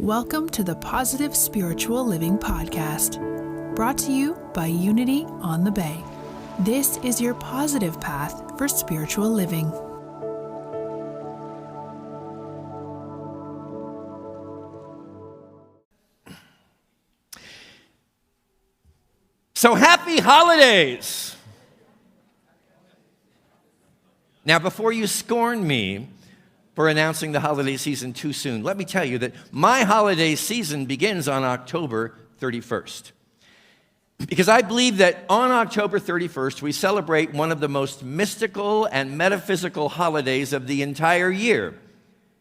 Welcome to the Positive Spiritual Living Podcast, brought to you by Unity on the Bay. This is your positive path for spiritual living. So happy holidays! Now, before you scorn me for announcing the holiday season too soon, let me tell you that my holiday season begins on October 31st. Because I believe that on October 31st, we celebrate one of the most mystical and metaphysical holidays of the entire year.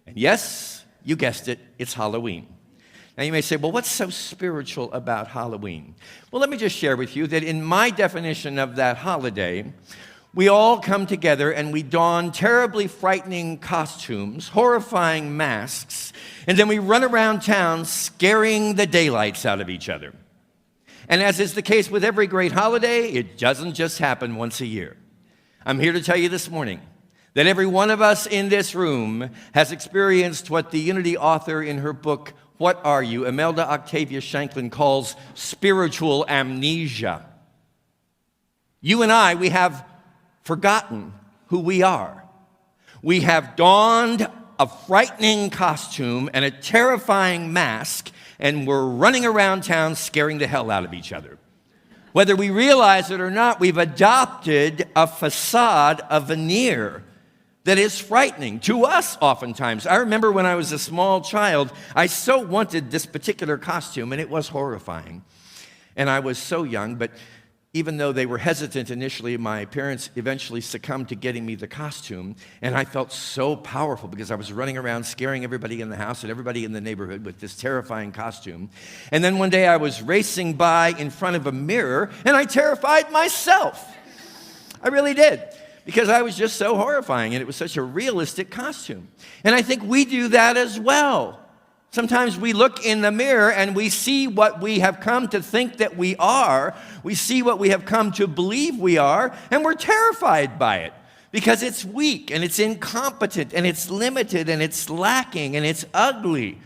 And yes, you guessed it, it's Halloween. Now you may say, well, what's so spiritual about Halloween? Well, let me just share with you that in my definition of that holiday, we all come together and we don terribly frightening costumes, horrifying masks, and then we run around town scaring the daylights out of each other. And as is the case with every great holiday, it doesn't just happen once a year. I'm here to tell you this morning that every one of us in this room has experienced what the Unity author in her book, What Are You?, Imelda Octavia Shanklin, calls spiritual amnesia. You and I, we have forgotten who we are. We have donned a frightening costume and a terrifying mask, and we're running around town scaring the hell out of each other. Whether we realize it or not, we've adopted a facade, a veneer that is frightening to us oftentimes. I remember when I was a small child, I so wanted this particular costume, and it was horrifying. And I was so young, but even though they were hesitant initially, my parents eventually succumbed to getting me the costume, and I felt so powerful because I was running around scaring everybody in the house and everybody in the neighborhood with this terrifying costume. And then one day I was racing by in front of a mirror, and I terrified myself. I really did, because I was just so horrifying, and it was such a realistic costume. And I think we do that as well. Sometimes we look in the mirror and we see what we have come to think that we are. We see what we have come to believe we are, and we're terrified by it because it's weak and it's incompetent and it's limited and it's lacking and it's ugly.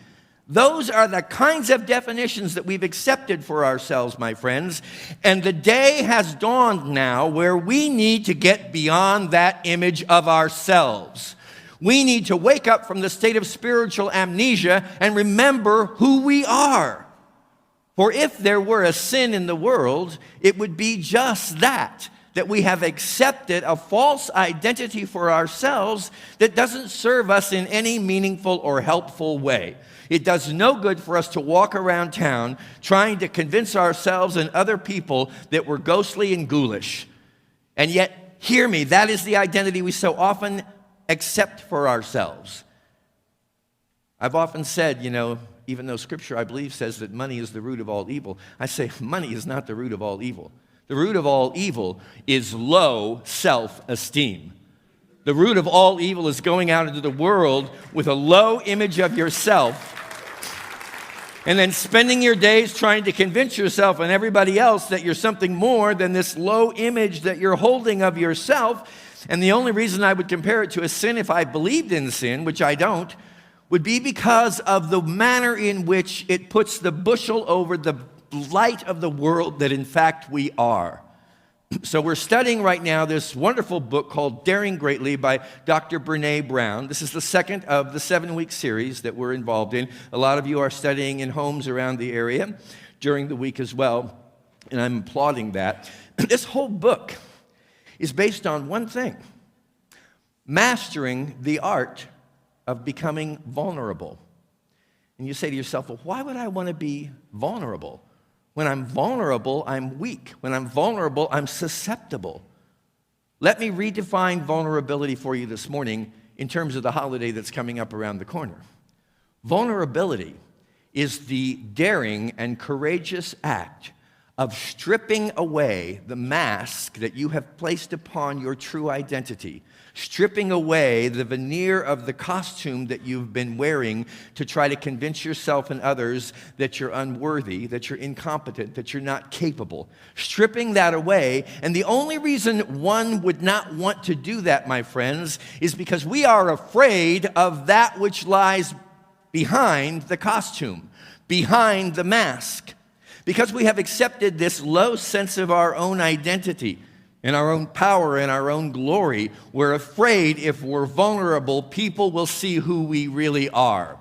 Those are the kinds of definitions that we've accepted for ourselves, my friends. And the day has dawned now where we need to get beyond that image of ourselves. We need to wake up from the state of spiritual amnesia and remember who we are. For if there were a sin in the world, it would be just that we have accepted a false identity for ourselves that doesn't serve us in any meaningful or helpful way. It does no good for us to walk around town trying to convince ourselves and other people that we're ghostly and ghoulish. And yet, hear me, that is the identity we so often accept for ourselves. I've often said, even though Scripture, I believe, says that money is the root of all evil, I say money is not the root of all evil. The root of all evil is low self-esteem. The root of all evil is going out into the world with a low image of yourself and then spending your days trying to convince yourself and everybody else that you're something more than this low image that you're holding of yourself. And the only reason I would compare it to a sin if I believed in sin, which I don't, would be because of the manner in which it puts the bushel over the light of the world that in fact we are. So we're studying right now this wonderful book called Daring Greatly by Dr. Brené Brown. This is the second of the 7-week series that we're involved in. A lot of you are studying in homes around the area during the week as well, and I'm applauding that. This whole book is based on one thing: mastering the art of becoming vulnerable. And you say to yourself, well, why would I want to be vulnerable? When I'm vulnerable, I'm weak. When I'm vulnerable, I'm susceptible. Let me redefine vulnerability for you this morning in terms of the holiday that's coming up around the corner. Vulnerability is the daring and courageous act of stripping away the mask that you have placed upon your true identity, stripping away the veneer of the costume that you've been wearing to try to convince yourself and others that you're unworthy, that you're incompetent, that you're not capable. Stripping that away, and the only reason one would not want to do that, my friends, is because we are afraid of that which lies behind the costume, behind the mask. Because we have accepted this low sense of our own identity and our own power and our own glory, we're afraid if we're vulnerable, people will see who we really are.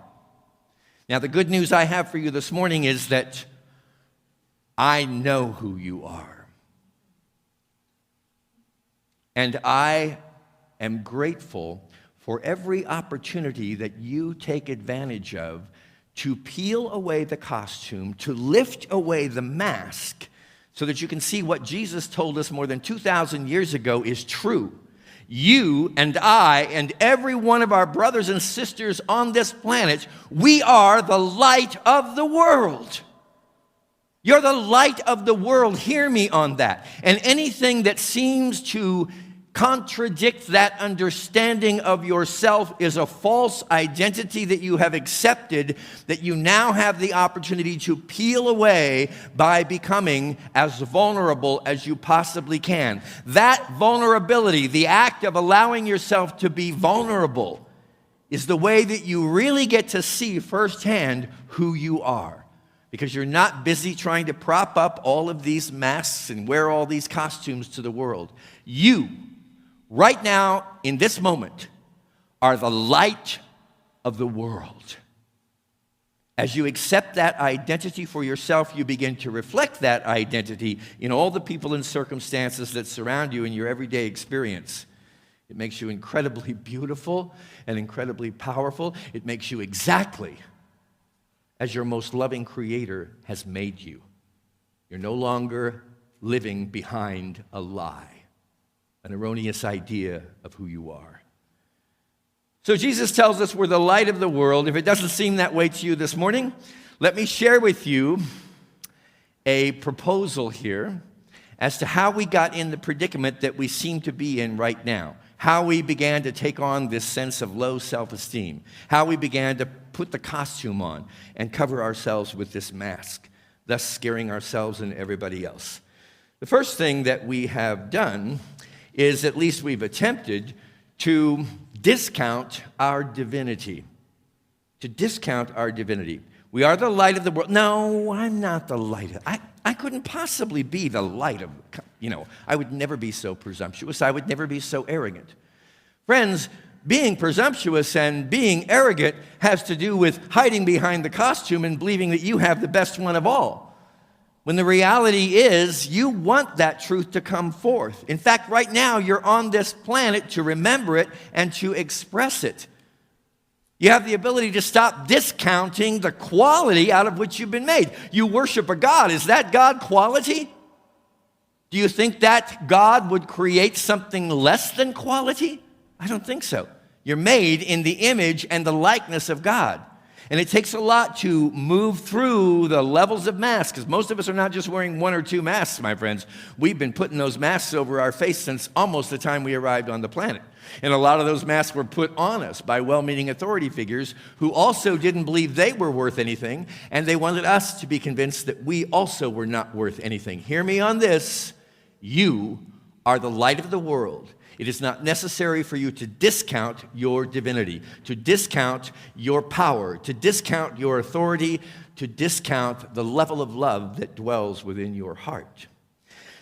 Now, the good news I have for you this morning is that I know who you are. And I am grateful for every opportunity that you take advantage of to peel away the costume, to lift away the mask, so that you can see what Jesus told us more than 2,000 years ago is true. You and I and every one of our brothers and sisters on this planet, we are the light of the world. You're the light of the world. Hear me on that. And anything that seems to contradict that understanding of yourself is a false identity that you have accepted, that you now have the opportunity to peel away by becoming as vulnerable as you possibly can. That vulnerability, the act of allowing yourself to be vulnerable, is the way that you really get to see firsthand who you are. Because you're not busy trying to prop up all of these masks and wear all these costumes to the world. You, right now, in this moment, are the light of the world. As you accept that identity for yourself, you begin to reflect that identity in all the people and circumstances that surround you in your everyday experience. It makes you incredibly beautiful and incredibly powerful. It makes you exactly as your most loving Creator has made you. You're no longer living behind a lie, an erroneous idea of who you are. So Jesus tells us we're the light of the world. If it doesn't seem that way to you this morning, let me share with you a proposal here as to how we got in the predicament that we seem to be in right now. How we began to take on this sense of low self-esteem. How we began to put the costume on and cover ourselves with this mask, thus scaring ourselves and everybody else. The first thing that we have done is, at least we've attempted, to discount our divinity. To discount our divinity. We are the light of the world. No, I'm not the light. I couldn't possibly be the light of, I would never be so presumptuous. I would never be so arrogant. Friends, being presumptuous and being arrogant has to do with hiding behind the costume and believing that you have the best one of all. When the reality is, you want that truth to come forth. In fact, right now, you're on this planet to remember it and to express it. You have the ability to stop discounting the quality out of which you've been made. You worship a God. Is that God quality? Do you think that God would create something less than quality? I don't think so. You're made in the image and the likeness of God. And it takes a lot to move through the levels of masks, because most of us are not just wearing one or two masks, my friends. We've been putting those masks over our face since almost the time we arrived on the planet. And a lot of those masks were put on us by well-meaning authority figures who also didn't believe they were worth anything, and they wanted us to be convinced that we also were not worth anything. Hear me on this. You are the light of the world. It is not necessary for you to discount your divinity, to discount your power, to discount your authority, to discount the level of love that dwells within your heart.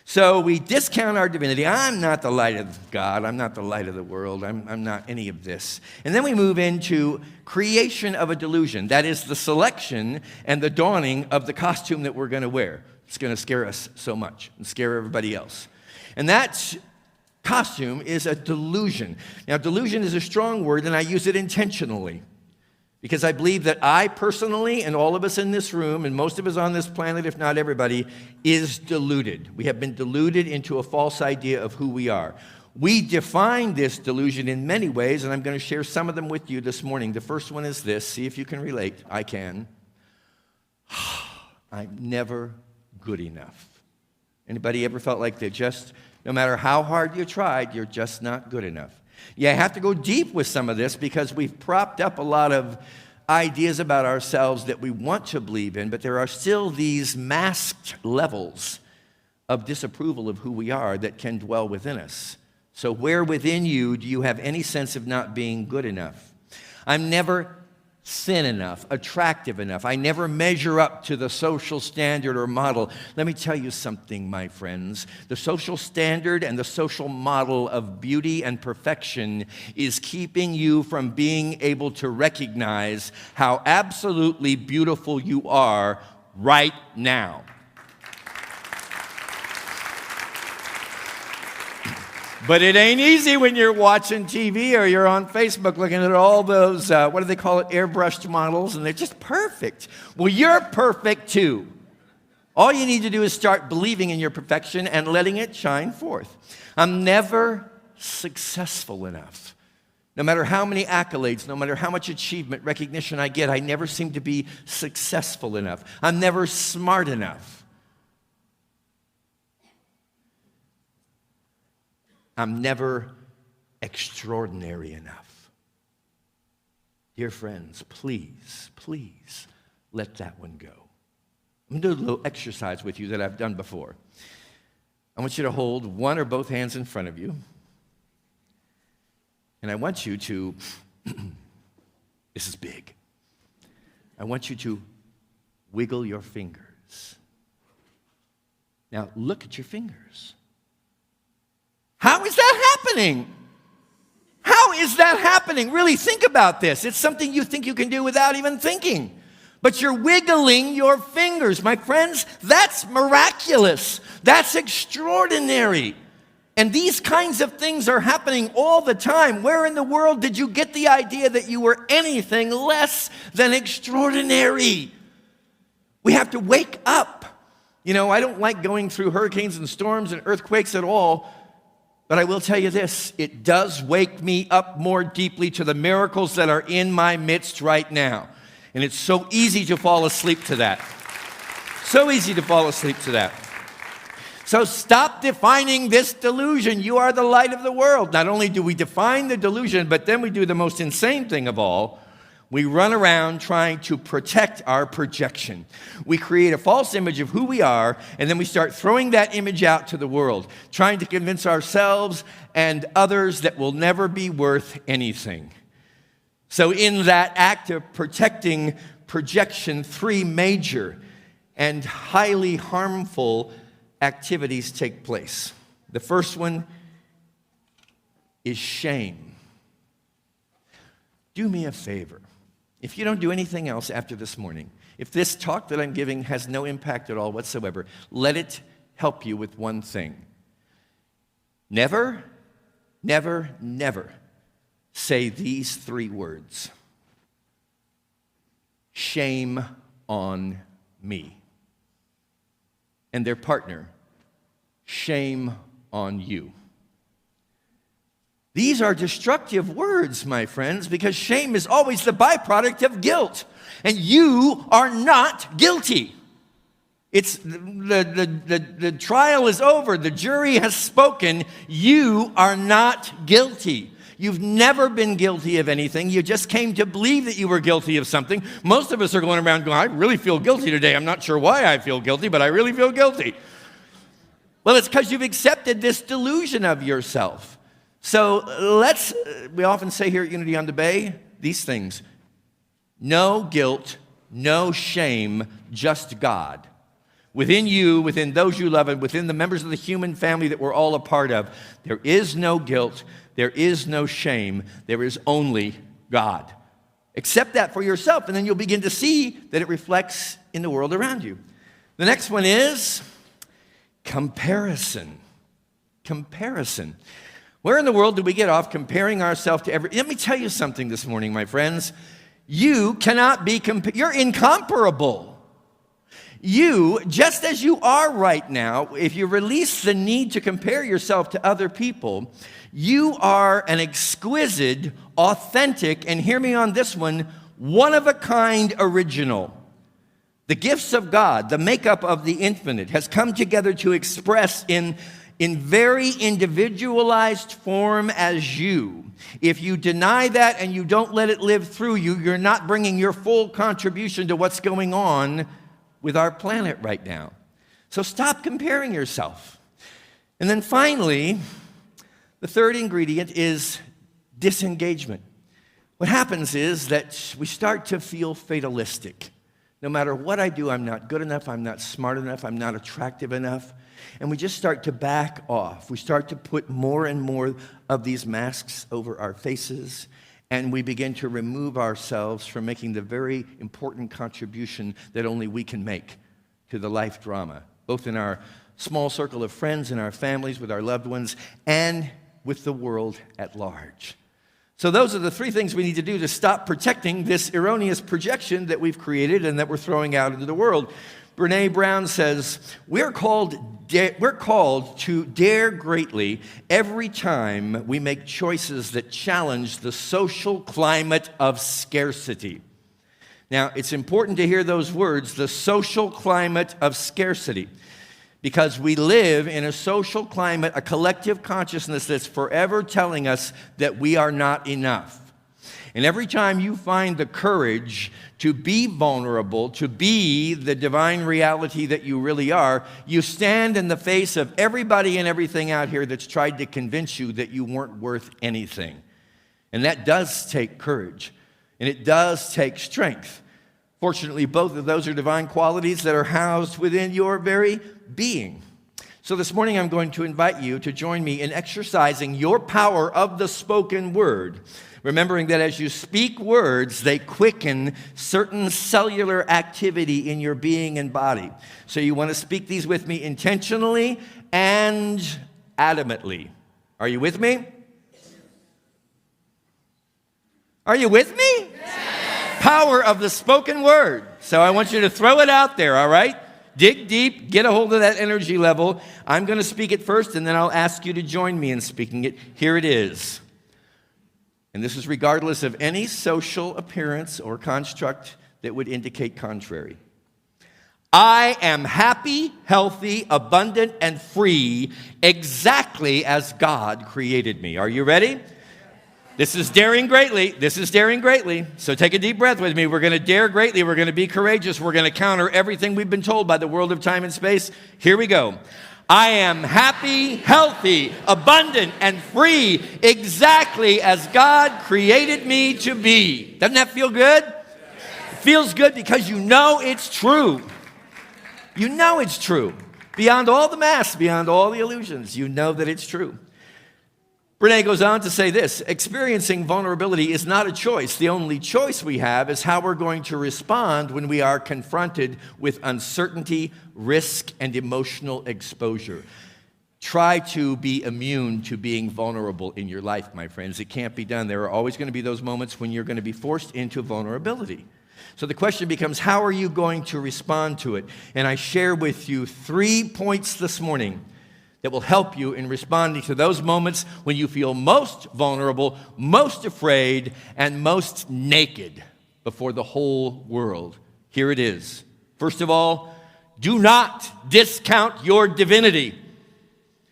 So we discount our divinity. I'm not the light of God. I'm not the light of the world. I'm not any of this. And then we move into creation of a delusion. That is the selection and the donning of the costume that we're going to wear. It's going to scare us so much and scare everybody else. And that's costume is a delusion. Now, delusion is a strong word, and I use it intentionally because I believe that I personally, and all of us in this room, and most of us on this planet, if not everybody, is deluded. We have been deluded into a false idea of who we are. We define this delusion in many ways, and I'm going to share some of them with you this morning. The first one is this. See if you can relate. I can. I'm never good enough. Anybody ever felt like they just, no matter how hard you tried, you're just not good enough? You have to go deep with some of this because we've propped up a lot of ideas about ourselves that we want to believe in, but there are still these masked levels of disapproval of who we are that can dwell within us. So where within you do you have any sense of not being good enough? I'm never thin enough, attractive enough. I never measure up to the social standard or model. Let me tell you something, my friends. The social standard and the social model of beauty and perfection is keeping you from being able to recognize how absolutely beautiful you are right now. But it ain't easy when you're watching TV or you're on Facebook looking at all those, what do they call it, airbrushed models, and they're just perfect. Well, you're perfect too. All you need to do is start believing in your perfection and letting it shine forth. I'm never successful enough. No matter how many accolades, no matter how much achievement, recognition I get, I never seem to be successful enough. I'm never smart enough. I'm never extraordinary enough. Dear friends, please, please let that one go. I'm going to do a little exercise with you that I've done before. I want you to hold one or both hands in front of you. And I want you to, this is big. I want you to wiggle your fingers. Now look at your fingers. How is that happening? How is that happening? Really think about this. It's something you think you can do without even thinking. But you're wiggling your fingers. My friends, that's miraculous. That's extraordinary. And these kinds of things are happening all the time. Where in the world did you get the idea that you were anything less than extraordinary? We have to wake up. You know, I don't like going through hurricanes and storms and earthquakes at all. But I will tell you this, it does wake me up more deeply to the miracles that are in my midst right now. And it's so easy to fall asleep to that. So easy to fall asleep to that. So stop defining this delusion. You are the light of the world. Not only do we define the delusion, but then we do the most insane thing of all. We run around trying to protect our projection. We create a false image of who we are, and then we start throwing that image out to the world, trying to convince ourselves and others that we'll never be worth anything. So in that act of protecting projection, 3 major and highly harmful activities take place. The first one is shame. Do me a favor. If you don't do anything else after this morning, if this talk that I'm giving has no impact at all whatsoever, let it help you with one thing. Never, never, never say these 3 words. Shame on me. And their partner, shame on you. These are destructive words, my friends, because shame is always the byproduct of guilt. And you are not guilty. It's the trial is over. The jury has spoken. You are not guilty. You've never been guilty of anything. You just came to believe that you were guilty of something. Most of us are going around going, I really feel guilty today. I'm not sure why I feel guilty, but I really feel guilty. Well, it's because you've accepted this delusion of yourself. So we often say here at Unity on the Bay, these things. No guilt, no shame, just God. Within you, within those you love, and within the members of the human family that we're all a part of, there is no guilt, there is no shame, there is only God. Accept that for yourself, and then you'll begin to see that it reflects in the world around you. The next one is comparison. Comparison. Where in the world do we get off comparing ourselves to every... Let me tell you something this morning, my friends. You cannot be you're incomparable. You, just as you are right now, if you release the need to compare yourself to other people, you are an exquisite, authentic, and hear me on this one of-a-kind original. The gifts of God, the makeup of the infinite, has come together to express in very individualized form as you. If you deny that and you don't let it live through you, you're not bringing your full contribution to what's going on with our planet right now. So stop comparing yourself. And then finally, the third ingredient is disengagement. what happens is that we start to feel fatalistic. No matter what I do, I'm not good enough, I'm not smart enough, I'm not attractive enough. And we just start to back off. We start to put more and more of these masks over our faces, and we begin to remove ourselves from making the very important contribution that only we can make to the life drama, both in our small circle of friends, in our families, with our loved ones, and with the world at large. So those are the three things we need to do to stop protecting this erroneous projection that we've created and that we're throwing out into the world. Brené Brown says, we're called to dare greatly every time we make choices that challenge the social climate of scarcity. Now, it's important to hear those words, the social climate of scarcity, because we live in a social climate, a collective consciousness that's forever telling us that we are not enough. And every time you find the courage to be vulnerable, to be the divine reality that you really are, you stand in the face of everybody and everything out here that's tried to convince you that you weren't worth anything. And that does take courage, and it does take strength. Fortunately, both of those are divine qualities that are housed within your very being. So this morning, I'm going to invite you to join me in exercising your power of the spoken word, remembering that as you speak words, they quicken certain cellular activity in your being and body. So you want to speak these with me intentionally and adamantly. Are you with me? Are you with me? Yes. Power of the spoken word. So I want you to throw it out there, all right? Dig deep, get a hold of that energy level. I'm going to speak it first, and then I'll ask you to join me in speaking it. Here it is. And this is regardless of any social appearance or construct that would indicate contrary. I am happy, healthy, abundant, and free, exactly as God created me. Are you ready? This is daring greatly. This is daring greatly. So take a deep breath with me. We're going to dare greatly. We're going to be courageous. We're going to counter everything we've been told by the world of time and space. Here we go. I am happy, healthy, abundant, and free, exactly as God created me to be. Doesn't that feel good? It feels good because you know it's true. You know it's true. Beyond all the masks, beyond all the illusions, you know that it's true. Brené goes on to say this, experiencing vulnerability is not a choice. The only choice we have is how we're going to respond when we are confronted with uncertainty, risk, and emotional exposure. Try to be immune to being vulnerable in your life, my friends. It can't be done. There are always going to be those moments when you're going to be forced into vulnerability. So the question becomes, how are you going to respond to it? And I share with you 3 points this morning that will help you in responding to those moments when you feel most vulnerable, most afraid, and most naked before the whole world. Here it is. First of all, do not discount your divinity.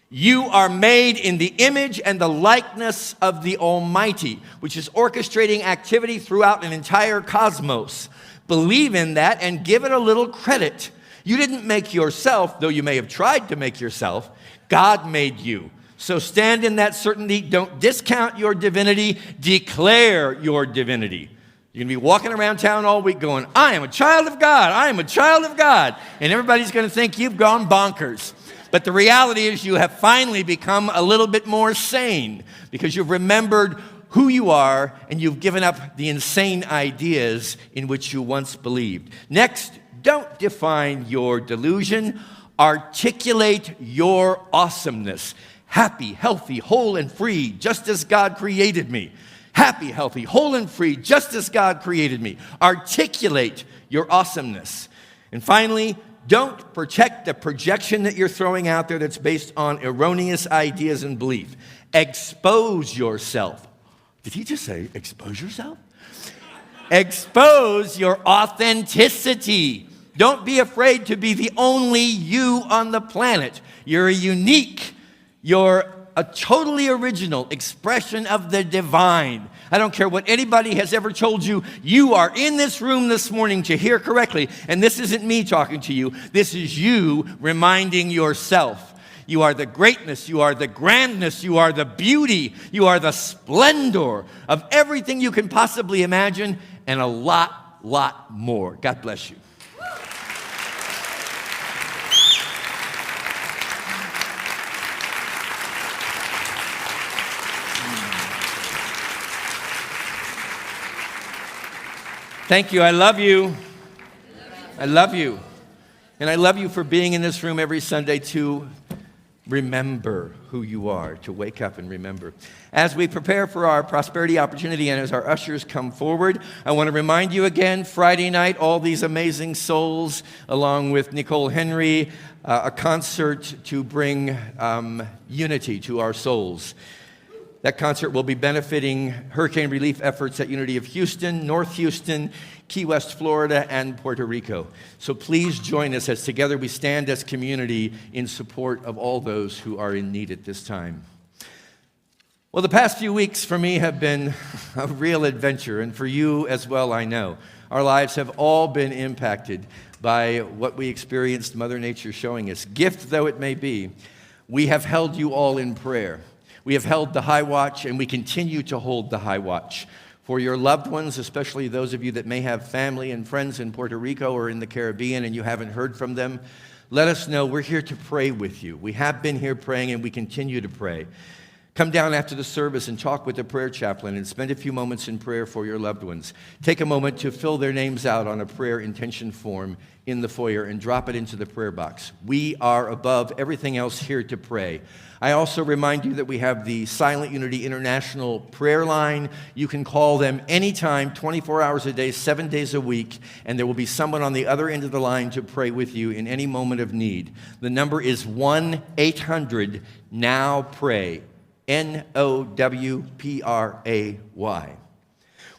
You are made in the image and the likeness of the Almighty, which is orchestrating activity throughout an entire cosmos. Believe in that and give it a little credit. You didn't make yourself, though you may have tried to make yourself. God made you. So stand in that certainty. Don't discount your divinity. Declare your divinity. You're going to be walking around town all week going, I am a child of God. I am a child of God. And everybody's going to think you've gone bonkers. But the reality is you have finally become a little bit more sane because you've remembered who you are and you've given up the insane ideas in which you once believed. Next, don't define your delusion. Articulate your awesomeness. Happy, healthy, whole, and free, just as God created me. Happy, healthy, whole, and free, just as God created me. Articulate your awesomeness. And finally, don't protect the projection that you're throwing out there that's based on erroneous ideas and belief. Expose yourself. Did he just say expose yourself? Expose your authenticity. Don't be afraid to be the only you on the planet. You're a unique, you're a totally original expression of the divine. I don't care what anybody has ever told you. You are in this room this morning to hear correctly. And this isn't me talking to you. This is you reminding yourself. You are the greatness. You are the grandness. You are the beauty. You are the splendor of everything you can possibly imagine and a lot more. God bless you. Thank you. I love you. I love you. And I love you for being in this room every Sunday to remember who you are, to wake up and remember. As we prepare for our prosperity opportunity and as our ushers come forward, I want to remind you again, Friday night, all these amazing souls, along with Nicole Henry, a concert to bring unity to our souls. That concert will be benefiting hurricane relief efforts at Unity of Houston, North Houston, Key West, Florida, and Puerto Rico. So please join us as together we stand as community in support of all those who are in need at this time. Well, the past few weeks for me have been a real adventure, and for you as well, I know. Our lives have all been impacted by what we experienced Mother Nature showing us. Gift though it may be, we have held you all in prayer. We have held the high watch, and we continue to hold the high watch for your loved ones, especially those of you that may have family and friends in Puerto Rico or in the Caribbean and you haven't heard from them. Let us know. We're here to pray with you. We have been here praying, and we continue to pray. Come down after the service and talk with the prayer chaplain and spend a few moments in prayer for your loved ones. Take a moment to fill their names out on a prayer intention form in the foyer and drop it into the prayer box. We are above everything else here to pray. I also remind you that we have the Silent Unity International prayer line. You can call them anytime, 24 hours a day, 7 days a week, and there will be someone on the other end of the line to pray with you in any moment of need. The number is 1-800-NOW-PRAY. NOWPRAY.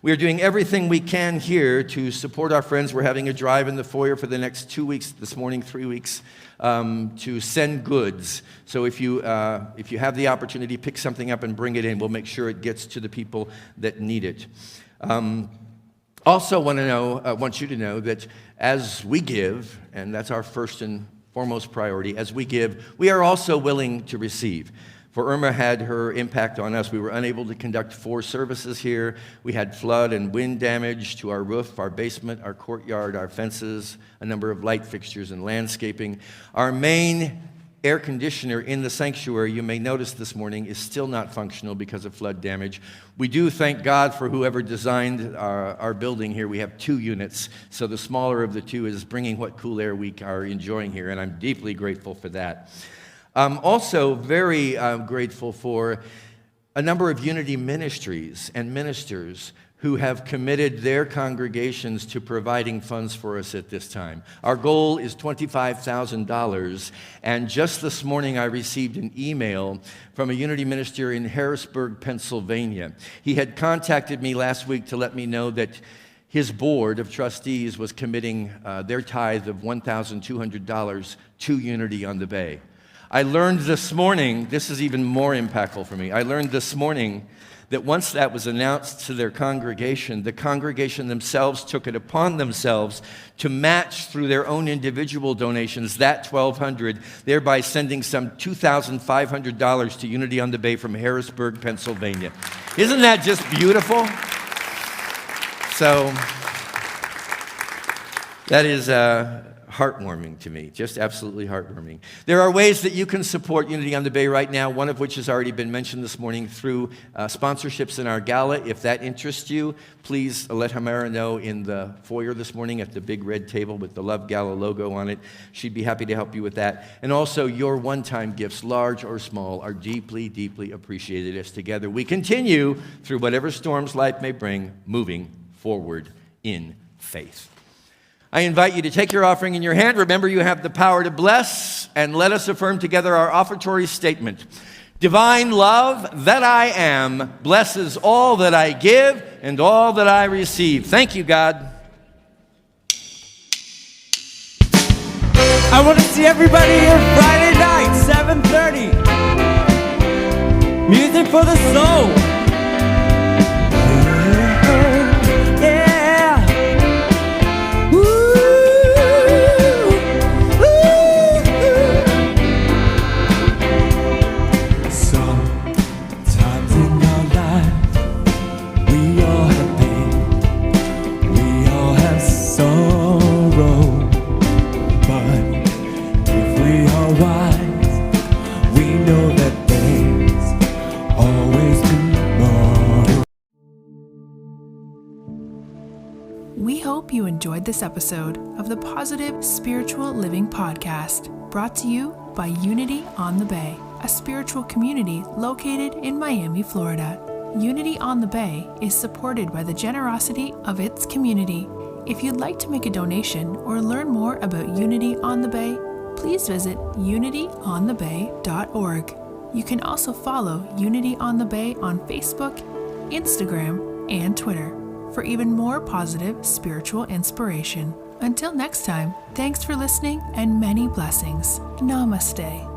We are doing everything we can here to support our friends. We're having a drive in the foyer for the next 2 weeks, this morning 3 weeks, to send goods. So if you have the opportunity, pick something up and bring it in. We'll make sure it gets to the people that need it. Also want you to know that as we give, and that's our first and foremost priority, as we give, we are also willing to receive. For Irma had her impact on us. We were unable to conduct 4 services here. We had flood and wind damage to our roof, our basement, our courtyard, our fences, a number of light fixtures and landscaping. Our main air conditioner in the sanctuary, you may notice this morning, is still not functional because of flood damage. We do thank God for whoever designed our building here. We have 2 units, so the smaller of the 2 is bringing what cool air we are enjoying here, and I'm deeply grateful for that. I'm also very grateful for a number of Unity ministries and ministers who have committed their congregations to providing funds for us at this time. Our goal is $25,000, and just this morning I received an email from a Unity minister in Harrisburg, Pennsylvania. He had contacted me last week to let me know that his board of trustees was committing their tithe of $1,200 to Unity on the Bay. I learned this morning, this is even more impactful for me, I learned this morning that once that was announced to their congregation, the congregation themselves took it upon themselves to match through their own individual donations that $1,200, thereby sending some $2,500 to Unity on the Bay from Harrisburg, Pennsylvania. Isn't that just beautiful? So that is heartwarming to me, just absolutely heartwarming. There are ways that you can support Unity on the Bay right now, one of which has already been mentioned this morning through sponsorships in our gala. If that interests you, please let Hamara know in the foyer this morning at the big red table with the Love Gala logo on it. She'd be happy to help you with that. And also, your one-time gifts, large or small, are deeply, deeply appreciated as together we continue through whatever storms life may bring, moving forward in faith. I invite you to take your offering in your hand. Remember, you have the power to bless, and let us affirm together our offertory statement. Divine love that I am blesses all that I give and all that I receive. Thank you, God. I want to see everybody here Friday night, 7:30. Music for the soul. We hope you enjoyed this episode of the Positive Spiritual Living Podcast, brought to you by Unity on the Bay, a spiritual community located in Miami, Florida. Unity on the Bay is supported by the generosity of its community. If you'd like to make a donation or learn more about Unity on the Bay, please visit unityonthebay.org. You can also follow Unity on the Bay on Facebook, Instagram, and Twitter for even more positive spiritual inspiration. Until next time, thanks for listening and many blessings. Namaste.